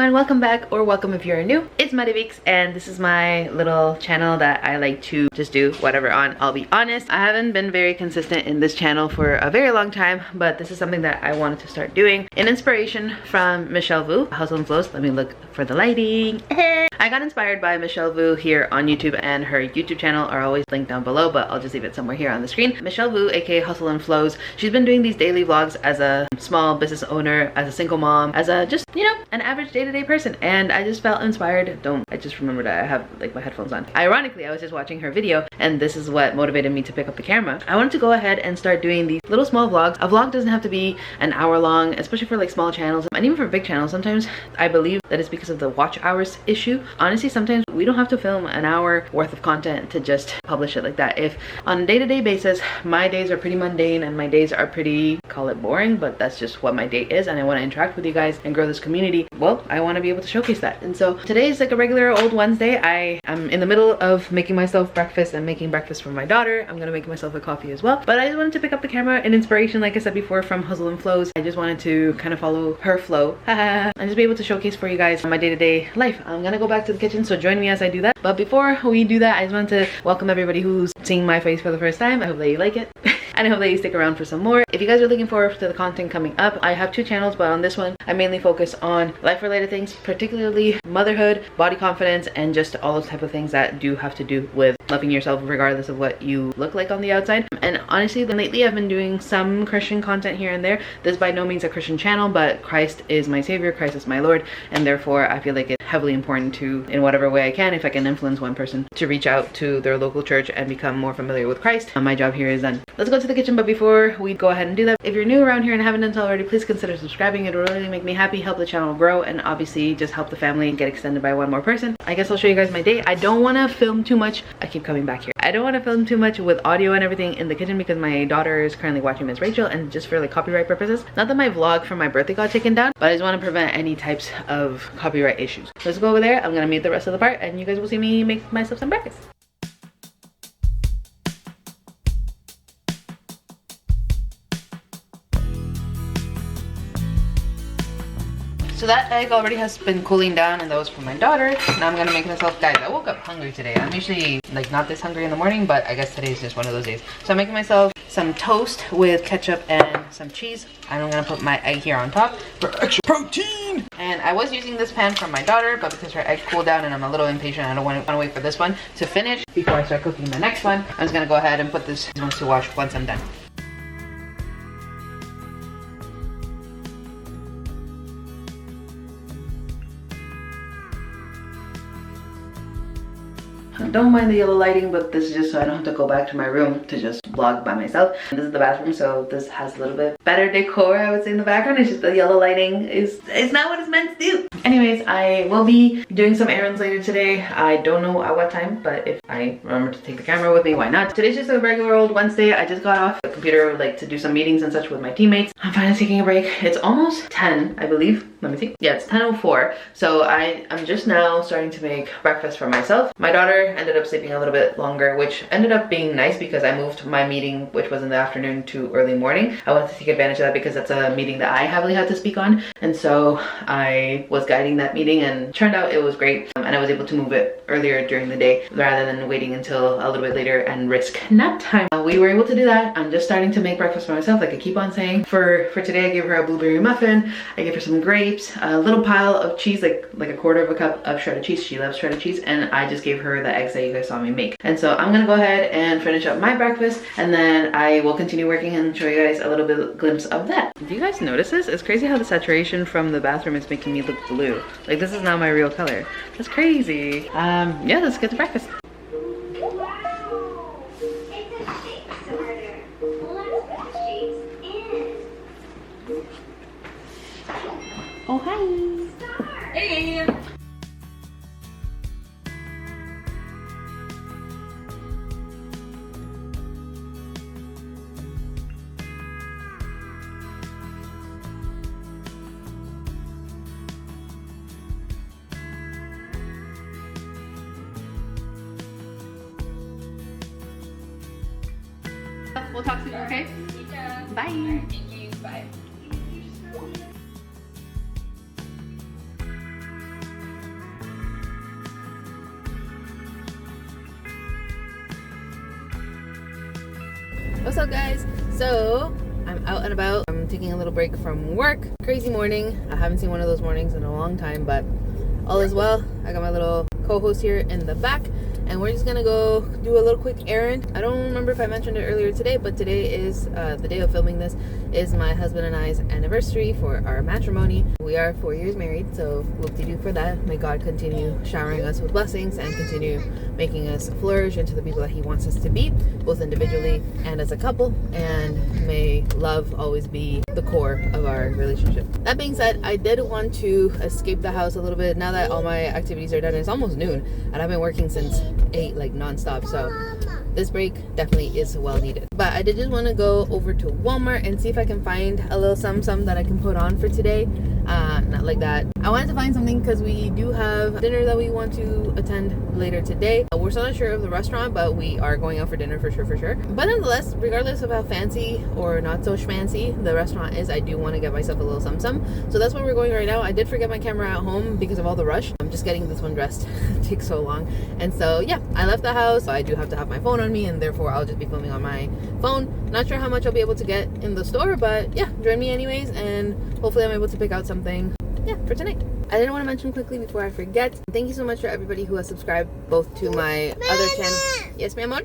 everyone, welcome back, or welcome if you're new. It's ItzMariaVicz, and this is my little channel that I like to just do whatever on. I'll be honest, I haven't been very consistent in this channel for a very long time, but this is something that I wanted to start doing in inspiration from Michelle Vu, Hustle and Flows. Let me look for the lighting. I got inspired by Michelle Vu here on YouTube, and her YouTube channel are always linked down below, but I'll just leave it somewhere here on the screen. Michelle Vu, aka Hustle and Flows, she's been doing these daily vlogs as a small business owner, as a single mom, as a just, you know, an average day-to-day person, and I just felt inspired. I just remembered I have like my headphones on. Ironically, I was just watching her video, and this is what motivated me to pick up the camera. I wanted to go ahead and start doing these little small vlogs. A vlog doesn't have to be an hour long, especially for like small channels, and even for big channels. Sometimes I believe that it's because of the watch hours issue. Honestly, sometimes we don't have to film an hour worth of content to just publish it like that. If on a day-to-day basis, my days are pretty mundane and my days are pretty, call it boring, but that's just what my day is, and I want to interact with you guys and grow this community, well, I want to be able to showcase that. And so today is like a regular old Wednesday. I am in the middle of making myself breakfast and making breakfast for my daughter. I'm gonna make myself a coffee as well, but I just wanted to pick up the camera in inspiration, like I said before, from Hustle and Flows. I just wanted to kind of follow her flow and just be able to showcase for you guys my day-to-day life. I'm gonna go back to the kitchen, so join me as I do that. But before we do that, I just wanted to welcome everybody who's seeing my face for the first time. I hope that you like it. And I hope that you stick around for some more. If you guys are looking forward to the content coming up, I have two channels, but on this one, I mainly focus on life-related things, particularly motherhood, body confidence, and just all those type of things that do have to do with loving yourself regardless of what you look like on the outside. And honestly, lately I've been doing some Christian content here and there. This is by no means a Christian channel, but Christ is my savior, Christ is my Lord, and therefore I feel like it's heavily important to, in whatever way I can, if I can influence one person to reach out to their local church and become more familiar with Christ, my job here is done. Let's go to the kitchen, but before we go ahead and do that, if you're new around here and haven't done so already, please consider subscribing. It will really make me happy, help the channel grow, and obviously just help the family get extended by one more person. I guess I'll show you guys my day. I don't want to film too much. I keep coming back here. I don't want to film too much with audio and everything in the kitchen because my daughter is currently watching Miss Rachel, and just for like copyright purposes. Not that my vlog from my birthday got taken down, but I just want to prevent any types of copyright issues. Let's go over there. I'm gonna mute the rest of the part, and you guys will see me make myself some breakfast. So that egg already has been cooling down, and that was for my daughter. Now I'm gonna make myself, guys, I woke up hungry today. I'm usually like not this hungry in the morning, but I guess today is just one of those days. So I'm making myself some toast with ketchup and some cheese. And I'm gonna put my egg here on top for extra protein. And I was using this pan from my daughter, but because her egg cooled down and I'm a little impatient, I don't want to wait for this one to finish before I start cooking the next one. I'm just gonna go ahead and put these ones to wash once I'm done. Don't mind the yellow lighting, but this is just so I don't have to go back to my room to just vlog by myself. And this is the bathroom, so this has a little bit better decor, I would say, in the background. It's just the yellow lighting it's not what it's meant to do. Anyways, I will be doing some errands later today. I don't know at what time, but if I remember to take the camera with me, why not? Today's just a regular old Wednesday. I just got off the computer like to do some meetings and such with my teammates. I'm finally taking a break. It's almost 10, I believe. Let me see. Yeah, it's 10:04. So I'm just now starting to make breakfast for myself. My daughter ended up sleeping a little bit longer, which ended up being nice because I moved my meeting, which was in the afternoon, to early morning. I wanted to take advantage of that because that's a meeting that I heavily had to speak on, and so I was guiding that meeting, and turned out it was great, and I was able to move it earlier during the day rather than waiting until a little bit later and risk nap time. We were able to do that. I'm just starting to make breakfast for myself, like I keep on saying. For today, I gave her a blueberry muffin. I gave her some grapes, a little pile of cheese, like a quarter of a cup of shredded cheese. She loves shredded cheese, and I just gave her the eggs that you guys saw me make. And so I'm gonna go ahead and finish up my breakfast, and then I will continue working and show you guys a little bit of a glimpse of that. Do you guys notice this? It's crazy how the saturation from the bathroom is making me look blue. Like this is not my real color. That's crazy. Yeah, let's get to breakfast. Oh, hi. Hey. We'll talk soon, okay? Bye. Thank you. Bye. What's up, guys? So I'm out and about. I'm taking a little break from work. Crazy morning. I haven't seen one of those mornings in a long time, but all is well. I got my little co-host here in the back, and we're just gonna go do a little quick errand. I don't remember if I mentioned it earlier today, but today is the day of filming this is my husband and I's anniversary for our matrimony. We are 4 years married, so whoop-de-doo for that. May God continue showering us with blessings and continue making us flourish into the people that he wants us to be, both individually and as a couple, and may love always be the core of our relationship. That being said, I did want to escape the house a little bit now that all my activities are done. It's almost noon and I've been working since 8, like non-stop, so this break definitely is well needed. But I did just want to go over to Walmart and see if I can find a little something that I can put on for today. Not like that. I wanted to find something because we do have dinner that we want to attend later today. We're still not sure of the restaurant, but we are going out for dinner for sure. But nonetheless, regardless of how fancy or not so schmancy the restaurant is, I do want to get myself a little something. So that's where we're going right now. I did forget my camera at home because of all the rush. I'm just getting this one dressed. It takes so long. And so yeah, I left the house. I do have to have my phone on me, and therefore I'll just be filming on my phone. Not sure how much I'll be able to get in the store, but yeah, join me anyways, and hopefully I'm able to pick out something, yeah, for tonight. I didn't want to mention quickly before I forget, thank you so much for everybody who has subscribed both to my other channel. Yes, mi amor?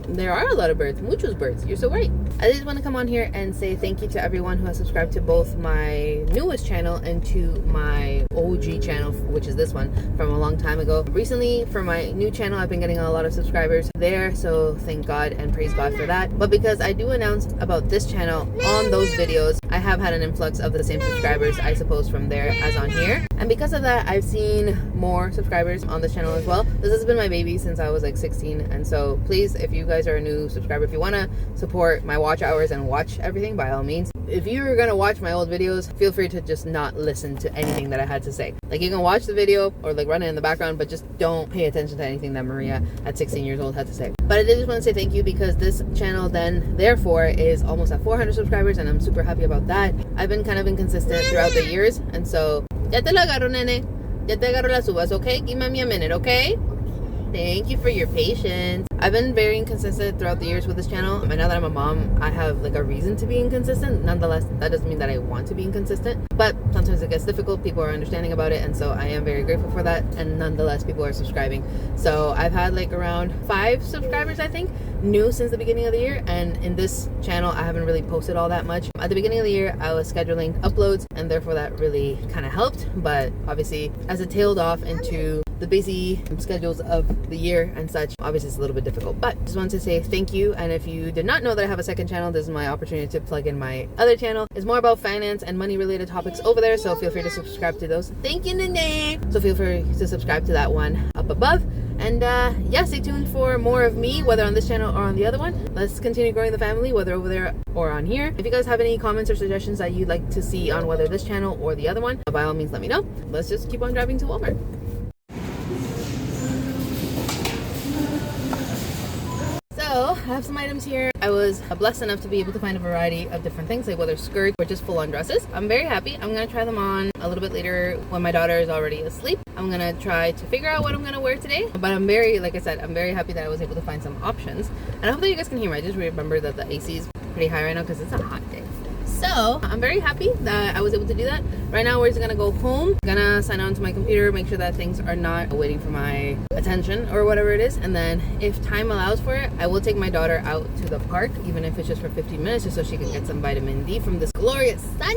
There are a lot of birds, muchos birds. You're so right. I just want to come on here and say thank you to everyone who has subscribed to both my newest channel and to my OG channel, which is this one from a long time ago. Recently, for my new channel, I've been getting a lot of subscribers there, so thank God and praise God for that. But because I do announce about this channel on those videos, I have had an influx of the same subscribers, I suppose, from there as on here. And because of that, I've seen more subscribers on this channel as well. This has been my baby since I was like 16, and so please, if you guys are a new subscriber, if you want to support my watch hours and watch everything, by all means. If you're gonna watch my old videos, feel free to just not listen to anything that I had to say. Like, you can watch the video or like run it in the background, but just don't pay attention to anything that Maria at 16 years old had to say. But I did just want to say thank you, because this channel then therefore is almost at 400 subscribers, and I'm super happy about that. I've been kind of inconsistent throughout the years, and so ya te la agarro, nene. Ya te agarro las uvas, okay? Give me a minute, okay? Thank you for your patience. I've been very inconsistent throughout the years with this channel, and now that I'm a mom, I have like a reason to be inconsistent. Nonetheless, that doesn't mean that I want to be inconsistent, but sometimes it gets difficult. People are understanding about it, and so I am very grateful for that. And nonetheless, people are subscribing. So I've had like around 5 subscribers, I think, new since the beginning of the year. And in this channel, I haven't really posted all that much. At the beginning of the year, I was scheduling uploads, and therefore that really kind of helped. But obviously, as it tailed off into the busy schedules of the year and such, obviously it's a little bit difficult. But just wanted to say thank you. And if you did not know that I have a second channel, this is my opportunity to plug in my other channel. It's more about finance and money related topics over there, so feel free to subscribe to those. Thank you, Nene. So feel free to subscribe to that one up above. And yeah, stay tuned for more of me, whether on this channel or on the other one. Let's continue growing the family, whether over there or on here. If you guys have any comments or suggestions that you'd like to see on whether this channel or the other one, by all means let me know. Let's just keep on driving to Walmart. So I have some items here. I was blessed enough to be able to find a variety of different things, like whether skirts or just full-on dresses. I'm very happy. I'm gonna try them on a little bit later when my daughter is already asleep. I'm gonna try to figure out what I'm gonna wear today. But I'm very, like I said, I'm very happy that I was able to find some options. And I hope that you guys can hear me. I just remember that the AC is pretty high right now because it's a hot day. So I'm very happy that I was able to do that. Right now we're just gonna go home, gonna sign on to my computer, make sure that things are not waiting for my attention or whatever it is, and then if time allows for it, I will take my daughter out to the park, even if it's just for 15 minutes, just so she can get some vitamin D from this glorious sun,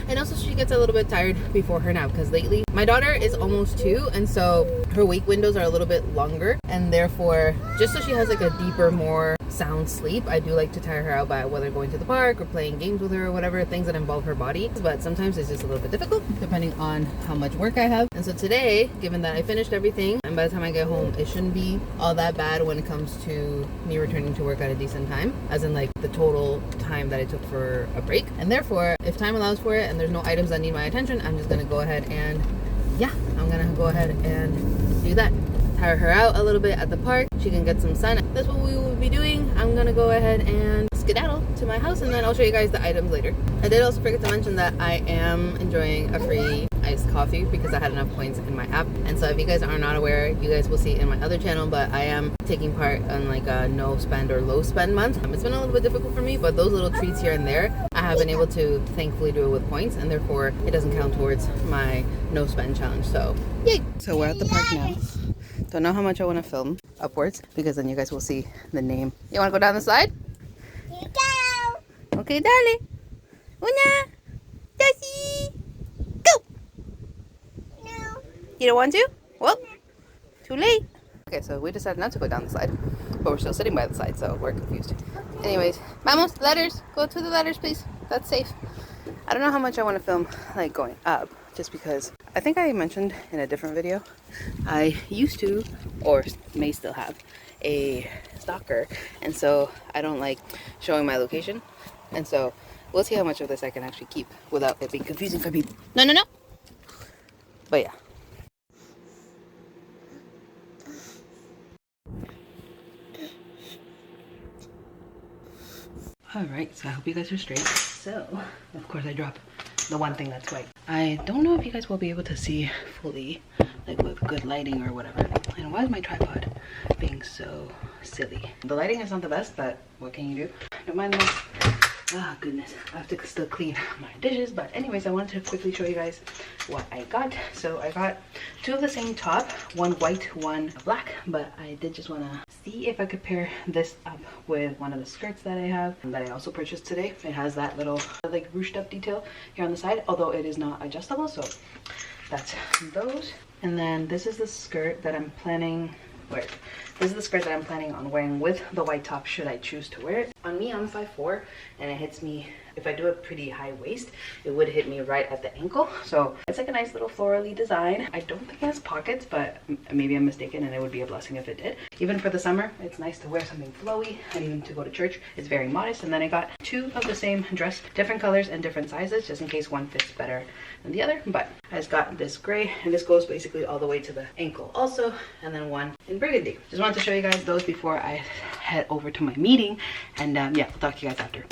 and also she gets a little bit tired before her nap, because lately my daughter is almost 2, and so her wake windows are a little bit longer, and therefore just so she has like a deeper, more sound sleep, I do like to tire her out by whether going to the park or playing games with her or whatever, things that involve her body. But sometimes it's just a little bit difficult depending on how much work I have. And so today, given that I finished everything, and by the time I get home it shouldn't be all that bad when it comes to me returning to work at a decent time, as in like the total time that I took for a break. And therefore, if time allows for it and there's no items that need my attention, I'm just gonna go ahead and yeah, I'm gonna go ahead and do that. Tire her out a little bit at the park, she can get some sun. That's what we will be doing. I'm gonna go ahead and skedaddle to my house, and then I'll show you guys the items later. I did also forget to mention that I am enjoying a free iced coffee because I had enough points in my app. And so if you guys are not aware, you guys will see in my other channel, but I am taking part in like a no spend or low spend month. It's been a little bit difficult for me, but those little treats here and there, I have been able to thankfully do it with points, and therefore it doesn't count towards my no spend challenge. So yay! So we're at the park now. Don't know how much I want to film upwards because then you guys will see the name. You want to go down the slide? Okay, darling. Una, Jessie, go! No. You don't want to? Well, too late. Okay, so we decided not to go down the slide, but we're still sitting by the slide, so we're confused. Anyways, vamos, letters. Go to the letters, please. That's safe. I don't know how much I want to film, like, going up, just because I think I mentioned in a different video, I used to, or may still have, a stalker, and so I don't like showing my location, and so we'll see how much of this I can actually keep without it being confusing for people. No, no, no. But yeah. Alright, so I hope you guys are straight. So, of course I drop the one thing that's white. I don't know if you guys will be able to see fully, like with good lighting or whatever. And why is my tripod being so silly? The lighting is not the best, but what can you do? Don't mind the mess. Ah, goodness, I have to still clean my dishes. But anyways, I wanted to quickly show you guys what I got. So I got two of the same top, one white, one black, but I did just want to see if I could pair this up with one of the skirts that I have and that I also purchased today. It has that little like ruched up detail here on the side, although it is not adjustable, so that's those. And then this is the skirt that I'm planning, this is the skirt that I'm planning on wearing with the white top should I choose to wear it. On me, I'm 5'4", and it hits me, if I do a pretty high waist, it would hit me right at the ankle. So it's like a nice little florally design. I don't think it has pockets, but maybe I'm mistaken, and it would be a blessing if it did. Even for the summer, it's nice to wear something flowy, and even to go to church, it's very modest. And then I got two of the same dress, different colors and different sizes, just in case one fits better than the other. But I just got this gray, and this goes basically all the way to the ankle also, and then one in burgundy. Just wanted to show you guys those before I head over to my meeting, and yeah, I'll talk to you guys after.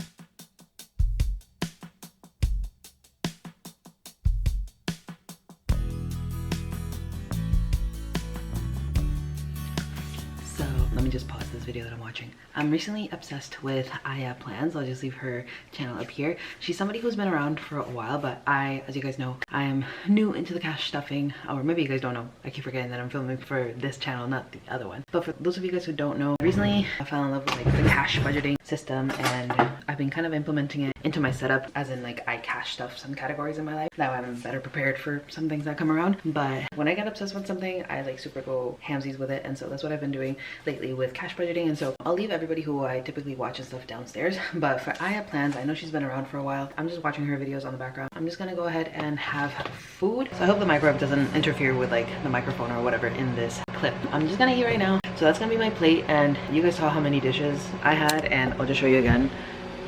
Let me just pause this video that I'm watching. I'm recently obsessed with Aya Plans. I'll just leave her channel up here. She's somebody who's been around for a while, but as you guys know, I am new into the cash stuffing, or maybe you guys don't know. I keep forgetting that I'm filming for this channel, not the other one. But for those of you guys who don't know, recently I fell in love with like the cash budgeting system, and I've been kind of implementing it into my setup, as in like I cash stuff some categories in my life. That way I'm better prepared for some things that come around. But when I get obsessed with something, I like super go hamsies with it, and so that's what I've been doing lately with cash budgeting. And so I'll leave everybody who I typically watch and stuff downstairs, but for Aya Plans, I know she's been around for a while. I'm just watching her videos on the background. I'm just gonna go ahead and have food. So I hope the microwave doesn't interfere with like the microphone or whatever in this clip. I'm just gonna eat right now. So that's gonna be my plate, and you guys saw how many dishes I had, and I'll just show you again.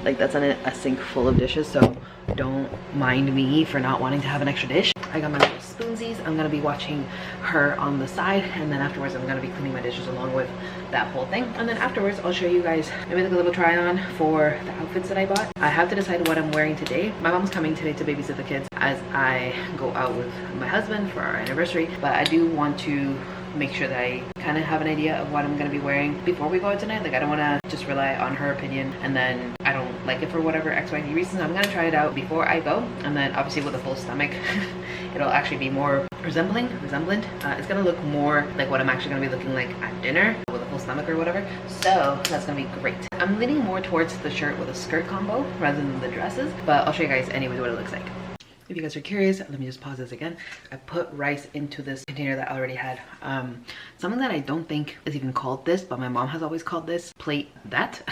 Like that's on a sink full of dishes, so don't mind me for not wanting to have an extra dish. I got my little spoonsies. I'm gonna be watching her on the side, and then afterwards I'm gonna be cleaning my dishes along with that whole thing. And then afterwards I'll show you guys maybe like a little try on for the outfits that I bought. I have to decide what I'm wearing today. My mom's coming today to babysit the kids as I go out with my husband for our anniversary, but I do want to make sure that I kind of have an idea of what I'm going to be wearing before we go out tonight. Like I don't want to just rely on her opinion and then I don't like it for whatever XYZ reason. I'm going to try it out before I go, and then obviously with a full stomach it'll actually be more resemblant. It's going to look more like what I'm actually going to be looking like at dinner with a full stomach or whatever, so that's going to be great. I'm leaning more towards the shirt with a skirt combo rather than the dresses, but I'll show you guys anyways what it looks like. If you guys are curious, let me just pause this again. I put rice into this container that I already had. Something that I don't think is even called this, but my mom has always called this plate that.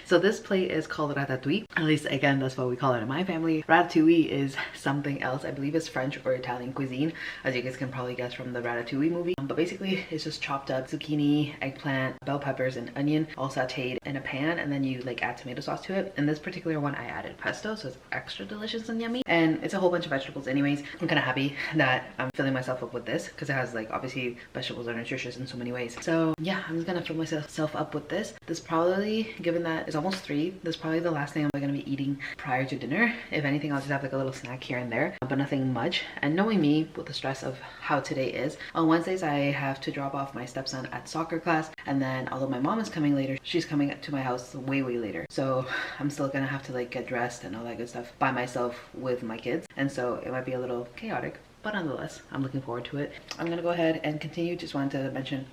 So this plate is called ratatouille. At least, again, that's what we call it in my family. Ratatouille is something else. I believe it's French or Italian cuisine, as you guys can probably guess from the Ratatouille movie. But basically, it's just chopped up zucchini, eggplant, bell peppers, and onion, all sauteed in a pan, and then you like add tomato sauce to it. And this particular one, I added pesto, so it's extra delicious and yummy. And it's a whole whole bunch of vegetables anyways. I'm kind of happy that I'm filling myself up with this because it has like, obviously vegetables are nutritious in so many ways. So yeah, I'm just gonna fill myself up with this. This probably, given that it's almost 3, this is probably the last thing I'm gonna be eating prior to dinner. If anything, I'll just have like a little snack here and there, but nothing much. And knowing me with the stress of how today is, on Wednesdays I have to drop off my stepson at soccer class, and then although my mom is coming later, she's coming to my house way later. So I'm still gonna have to like get dressed and all that good stuff by myself with my kids, and so it might be a little chaotic, but nonetheless I'm looking forward to it. I'm gonna go ahead and continue. Just wanted to mention,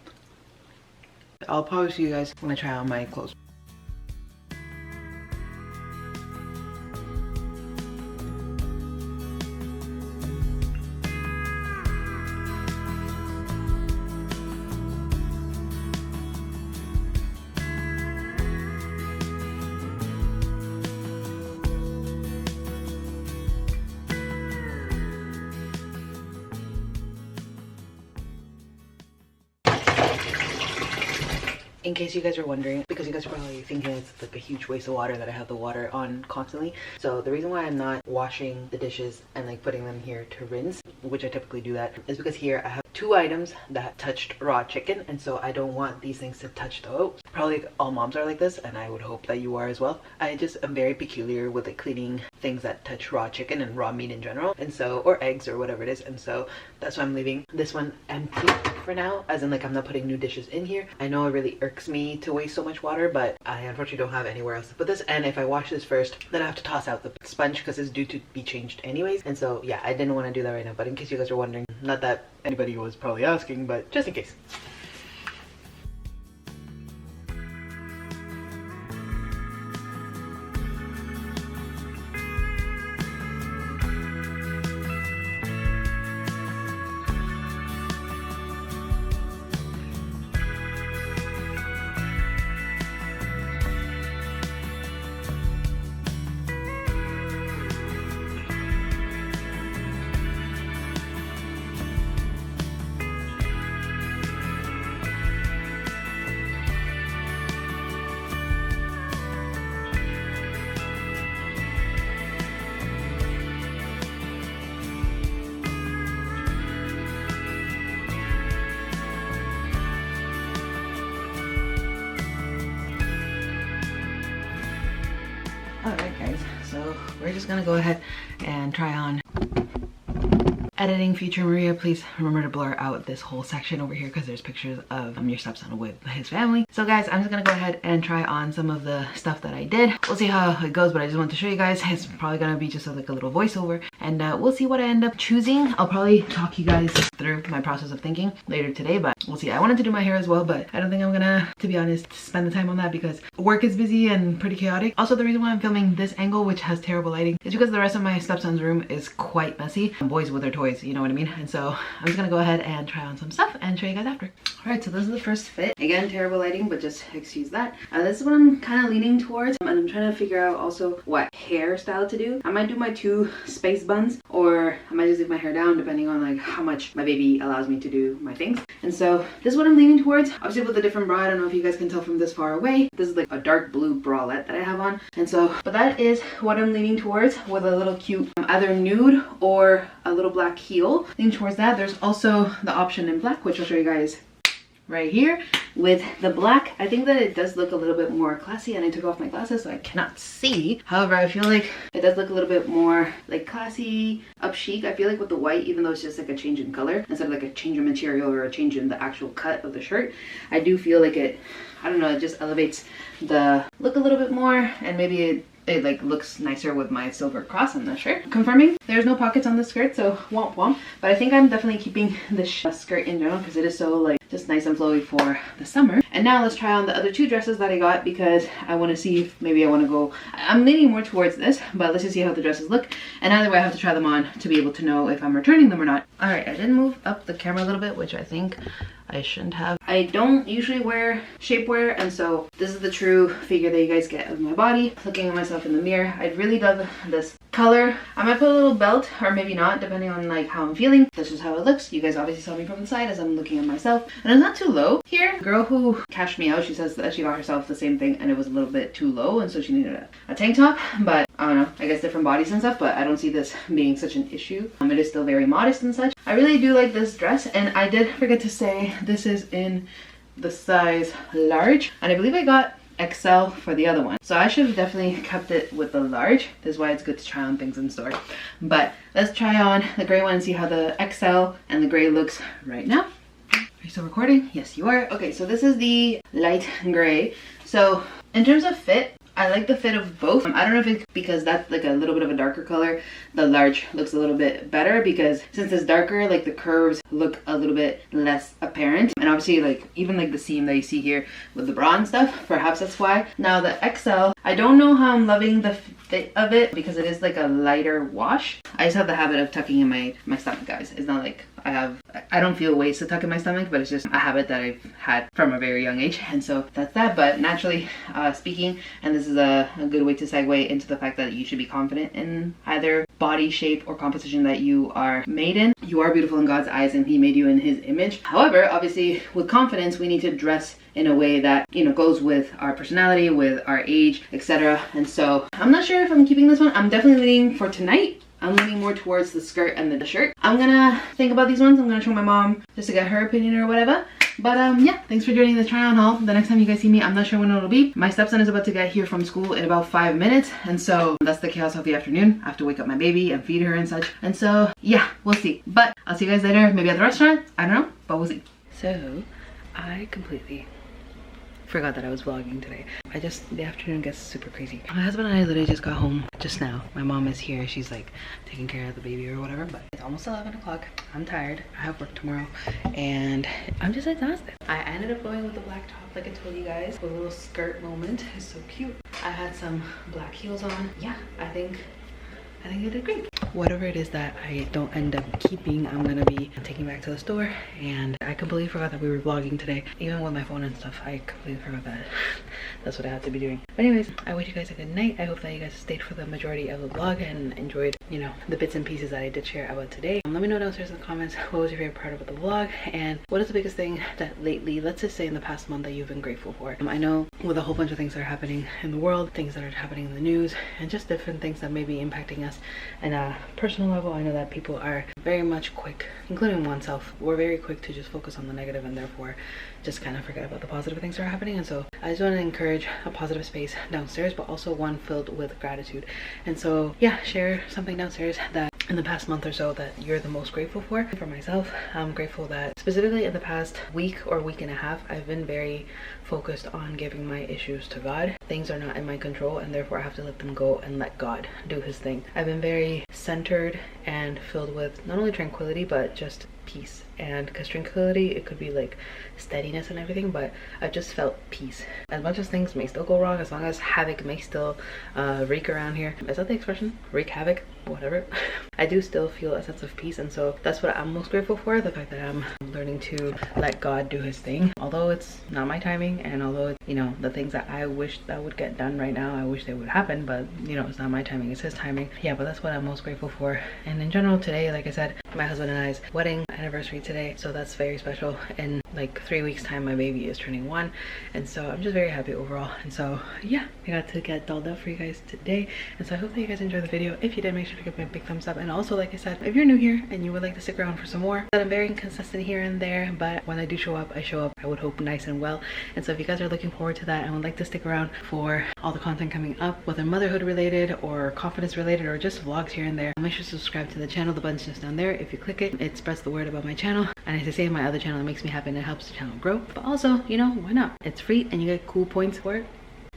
I'll probably see you guys when I try on my clothes. In case you guys are wondering, because you guys are probably thinking it's like a huge waste of water that I have the water on constantly. So the reason why I'm not washing the dishes and like putting them here to rinse, which I typically do that, is because here I have 2 items that touched raw chicken, and so I don't want these things to touch those. Probably all moms are like this, and I would hope that you are as well. I just am very peculiar with like cleaning things that touch raw chicken and raw meat in general, and so, or eggs or whatever it is, and so that's why I'm leaving this one empty for now, as in like I'm not putting new dishes in here. I know it really irks me to waste so much water, but I unfortunately don't have anywhere else to put this, and if I wash this first, then I have to toss out the sponge because it's due to be changed anyways. And so yeah, I didn't want to do that right now, but in case you guys are wondering, not that anybody was probably asking, but just in case. Alright guys, so we're just gonna go ahead and try on. Editing future Maria, please remember to blur out this whole section over here because there's pictures of your stepson with his family. So guys, I'm just gonna go ahead and try on some of the stuff that I did. We'll see how it goes, but I just want to show you guys. It's probably gonna be just like a little voiceover, and we'll see what I end up choosing. I'll probably talk you guys through my process of thinking later today, but we'll see. I wanted to do my hair as well, but I don't think I'm gonna, to be honest, spend the time on that because work is busy and pretty chaotic. Also, the reason why I'm filming this angle, which has terrible lighting, is because the rest of my stepson's room is quite messy. Boys with their toys, you know what I mean? And so I'm just gonna go ahead and try on some stuff and show you guys after. All right, so this is the first fit. Again, terrible lighting, but just excuse that. This is what I'm kind of leaning towards, and I'm trying to figure out also what hairstyle to do. I might do my 2 space buns, or I might just leave my hair down depending on like how much my baby allows me to do my things. And so this is what I'm leaning towards. Obviously with a different bra, I don't know if you guys can tell from this far away. This is like a dark blue bralette that I have on. And so, but that is what I'm leaning towards, with a little cute either nude or a little black heel. Leaning towards that. There's also the option in black, which I'll show you guys right here. With the black, I think that it does look a little bit more classy, and I took off my glasses so I cannot see. However, I feel like it does look a little bit more like classy, up chic. I feel like with the white, even though it's just like a change in color instead of like a change in material or a change in the actual cut of the shirt, I do feel like it, I don't know, it just elevates the look a little bit more, and maybe it like looks nicer with my silver cross on the shirt. Confirming there's no pockets on the skirt, so womp womp. But I think I'm definitely keeping the skirt in general because it is so like just nice and flowy for the summer. And now let's try on the other 2 dresses that I got because I want to see if maybe I want to go, I'm leaning more towards this, but let's just see how the dresses look. And either way, I have to try them on to be able to know if I'm returning them or not. All right, I did move up the camera a little bit, which I think I shouldn't have. I don't usually wear shapewear, and so this is the true figure that you guys get of my body. Looking at myself myself in the mirror. I really love this color. I might put a little belt or maybe not, depending on like how I'm feeling. This is how it looks. You guys obviously saw me from the side as I'm looking at myself, and it's not too low here. The girl who cashed me out, she says that she got herself the same thing and it was a little bit too low, and so she needed a tank top. But I don't know, I guess different bodies and stuff, but I don't see this being such an issue. It is still very modest and such. I really do like this dress, and I did forget to say this is in the size large, and I believe I got XL for the other one, so I should have definitely kept it with the large. This is why it's good to try on things in store. But let's try on the gray one and see how the XL and the gray looks right now. Are you still recording? Yes, you are. Okay, so this is the light gray. So in terms of fit, I like the fit of both. I don't know if it's because that's like a little bit of a darker color, the large looks a little bit better, because since it's darker, like the curves look a little bit less apparent. And obviously like even like the seam that you see here with the bra and stuff, perhaps that's why. Now the XL, I don't know how I'm loving the fit of it because it is like a lighter wash. I just have the habit of tucking in my stomach, guys. It's not like I don't feel ways to tuck in my stomach, but it's just a habit that I've had from a very young age, and so that's that. But naturally speaking, and this is a good way to segue into the fact that you should be confident in either body shape or composition that you are made in. You are beautiful in God's eyes and he made you in his image. However, obviously with confidence, we need to dress in a way that, you know, goes with our personality, with our age, etc. And so I'm not sure if I'm keeping this one. I'm definitely leaning for tonight. I'm leaning more towards the skirt and the shirt. I'm gonna think about these ones. I'm gonna show my mom just to get her opinion or whatever. But yeah, thanks for joining the try on haul. The next time you guys see me, I'm not sure when it'll be. My stepson is about to get here from school in about 5 minutes, and so that's the chaos of the afternoon. I have to wake up my baby and feed her and such, and so yeah, we'll see. But I'll see you guys later, maybe at the restaurant, I don't know, but we'll see. So I completely forgot that I was vlogging today. The afternoon gets super crazy. My husband and I literally just got home just now. My mom is here. She's like taking care of the baby or whatever, but it's almost 11 o'clock. I'm tired. I have work tomorrow and I'm just exhausted. I ended up going with the black top like I told you guys. The little skirt moment is so cute. I had some black heels on. Yeah, I think I did great. Whatever it is that I don't end up keeping, I'm gonna be taking back to the store. And I completely forgot that we were vlogging today. Even with my phone and stuff, I completely forgot that that's what I have to be doing. But anyways, I wish you guys a good night. I hope that you guys stayed for the majority of the vlog and enjoyed, you know, the bits and pieces that I did share about today. Let me know downstairs in the comments, what was your favorite part about the vlog, and what is the biggest thing that lately, let's just say in the past month, that you've been grateful for. I know with a whole bunch of things that are happening in the world, things that are happening in the news, and just different things that may be impacting us and personal level, I know that people are very much quick, including oneself, we're very quick to just focus on the negative and therefore just kind of forget about the positive things that are happening. And so I just want to encourage a positive space downstairs, but also one filled with gratitude. And so yeah, share something downstairs that in the past month or so that you're the most grateful for. For myself, I'm grateful that specifically in the past week or week and a half, I've been very focused on giving my issues to God. Things are not in my control and therefore I have to let them go and let God do his thing. I've been very centered and filled with not only tranquility but just peace. And because tranquility, it could be like steadiness and everything, but I've just felt peace. As much as things may still go wrong, as long as havoc may still wreak around here. Is that the expression? Wreak havoc? Whatever. I do still feel a sense of peace, and so that's what I'm most grateful for. The fact that I'm learning to let God do his thing. Although it's not my timing, and although it's, you know, the things that I wish that would get done right now, I wish they would happen, but you know, it's not my timing, it's his timing. Yeah, but that's what I'm most grateful for. And in general today, like I said, my husband and I's wedding anniversary today, so that's very special. In like 3 weeks time, my baby is turning 1, and so I'm just very happy overall. And so yeah, I got to get dolled up for you guys today, and so I hope that you guys enjoyed the video. If you did, make sure to give me a big thumbs up. And also, like I said, if you're new here and you would like to stick around for some more, that I'm very inconsistent here and there, but when I do show up, I show up, I would hope, nice and well. And so if you guys are looking forward to that and would like to stick around for all the content coming up, whether motherhood related or confidence related or just vlogs here and there, make sure to subscribe to the channel. The button's just down there. If you click it, it spreads the word about my channel, and as I say, my other channel, it makes me happy and it helps the channel grow. But also, you know, why not? It's free and you get cool points for it.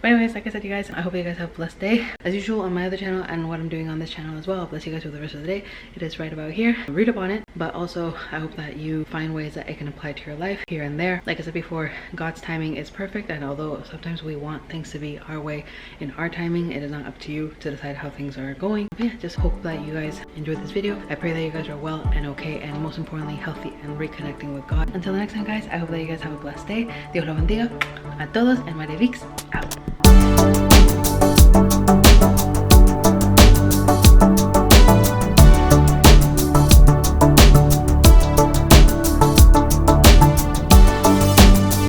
But anyways, like I said, you guys, I hope you guys have a blessed day. As usual on my other channel and what I'm doing on this channel as well, I'll bless you guys with the rest of the day. It is right about here. Read up on it, but also I hope that you find ways that it can apply to your life here and there. Like I said before, God's timing is perfect, and although sometimes we want things to be our way in our timing, it is not up to you to decide how things are going. But yeah, just hope that you guys enjoyed this video. I pray that you guys are well and okay, and most importantly, healthy and reconnecting with God. Until next time, guys, I hope that you guys have a blessed day. Dios lo bendiga a todos, and ERRANDS out.